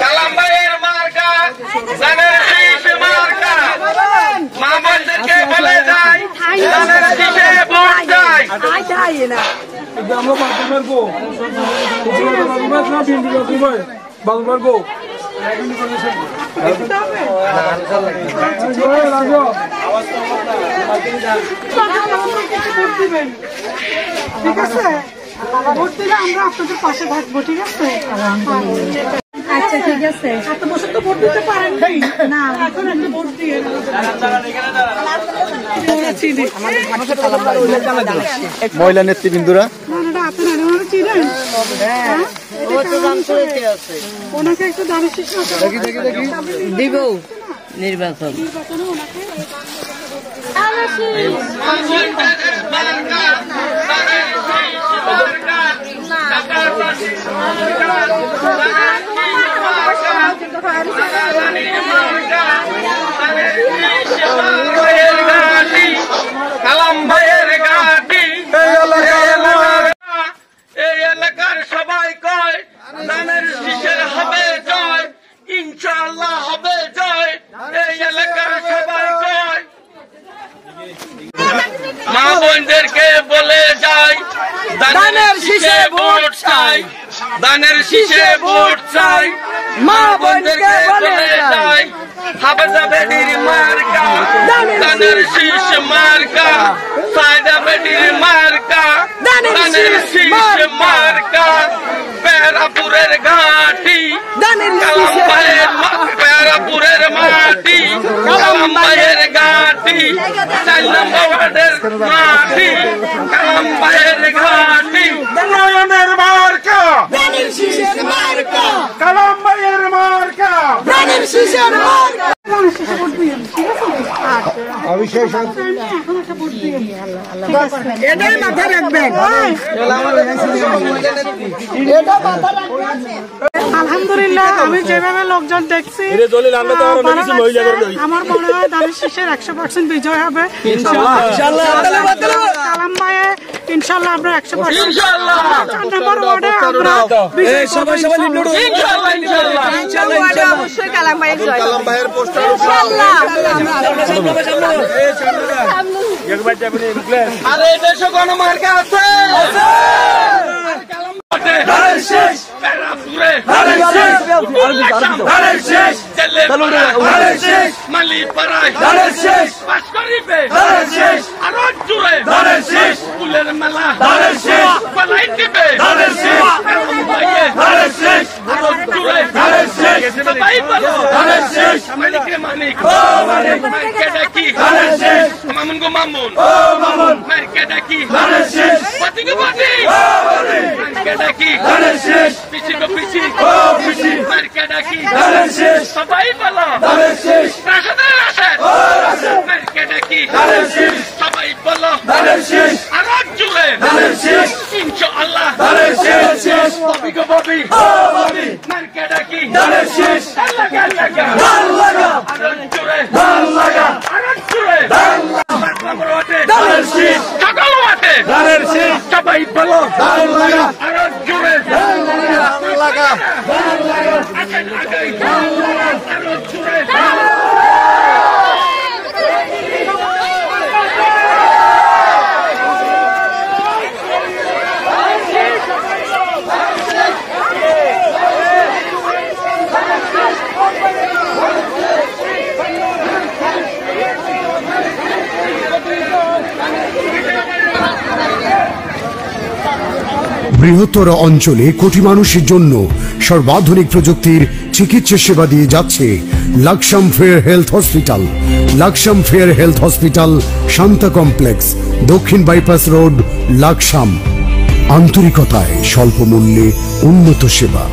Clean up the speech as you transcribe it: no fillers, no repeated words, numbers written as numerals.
কালাম ভাইয়ের মার্কা ধানের শীষ মার্কা মা বোনদেরকে বলে যায় ধানের শীষে ভোট চাই ঠিক আছে ভোট দিলে আমরা আপনাদের পাশে থাকবো ঠিক আছে আচ্ছা ঠিক আছে এত বছর তো ভোট দিতে পারেন না এখন একটা ভোট দিয়ে মহিলা নেতৃবৃন্দরা ওনাকে একটু দাঁড়িয়ে দিব নির্বাচন কালাম ভাইয়ের ঘাটি এই এলাকার সবাই কয় ধানের শীষের হবে জয় ইনশাআল্লাহ হবে জয় এই এলাকার সবাই কয় মা বোনদেরকে বলে যায় ধানের শীষে ভোট চাই ধানের শীষে ভোট চাই মা বোনদেরকে বলে যায় হাফেজা বেটির মার্কা ধানের শীষ মার্কা সায়দা বেটির মার্কা ধানের শীষ মার্কা পেরাপুরের ঘাটি কালাম ভাইয়ের পেরাপুরের মাটি কালাম ভাইয়ের ঘাটি 4 নম্বর ওয়ার্ডের মাটি কালাম ভাইয়ের ঘাটি উন্নয়নের মার্কা ধানের শীষের মার্কা কালাম ভাইয়ের মার্কা ধানের শীষের মার্কা এটাই মাথায় রাখবেন আলহামদুলিল্লাহ আমি যেভাবে লোকজন দেখছি আমার মনে হয় ধানের শীষের 100% বিজয় হবে কালাম ভাইয়ে ইনশাআল্লাহ আমরা 100% ইনশাআল্লাহ 4 নম্বর ওয়ার্ডে আমরা সবাই ইনশাআল্লাহ অবশ্যই কালাম ভাইয়ের জয় কালাম ভাইয়ের পোস্টার ইনশাআল্লাহ আরে দেশে কোন মার্কা আছে ধানের শীষ পেরাপুরে ধানের শীষ ধানের শীষ ধানের শীষ মালিপাড়ায় ধানের শীষ পাঁচকড়িতে ধানের শীষ আরো জুড়ে ধানের শীষ ফুলের মেলা ধানের শীষ পালাই দিবে ধানের শীষ ধানের শীষ আরো জুড়ে ধানের শীষ সবাই বলো ধানের শীষ মানিকে মানিক ও মানিক মাইকে ডাকি ধানের শীষ মামুন গো মামুন ও মামুন মাইকে ডাকি ধানের শীষ পাতি গো পাতি ও পাতি মাইকে ডাকি ধানের শীষ পিছি গো পিছি ও পিছি মাইকে ডাকি ধানের শীষ সবাই বলো ধানের শীষ রাশাদের রাশাদ ও রাশাদ মাইকে ডাকি ধানের শীষ সবাই বলো ধানের শীষ আরো জুড়ে ধানের শীষ ইনশাআল্লাহ ধানের শীষ পাতি গো পাতি ও পাতি মাইকে ডাকি ধানের শীষ লাগা লাগা লাগা আরো জুড়ে লাগা আরো জুড়ে ধানের শীষ সকল ওয়াটে ধানের শীষ সবাই বলো ধান লাগা আরো জুড়ে ধান লাগা ধান লাগা আগে ধান লাগা আরো জুড়ে বৃহত্তর অঞ্চলে কোটি মানুষের জন্য সর্বাধুনিক প্রযুক্তির চিকিৎসা সেবা দিয়ে যাচ্ছে Laksam fair health hospital. Laksam fair health hospital, Shanta complex, দক্ষিণ বাইপাস রোড, লাকসাম। আন্তরিকতায় স্বল্প মূল্যে উন্নত সেবা।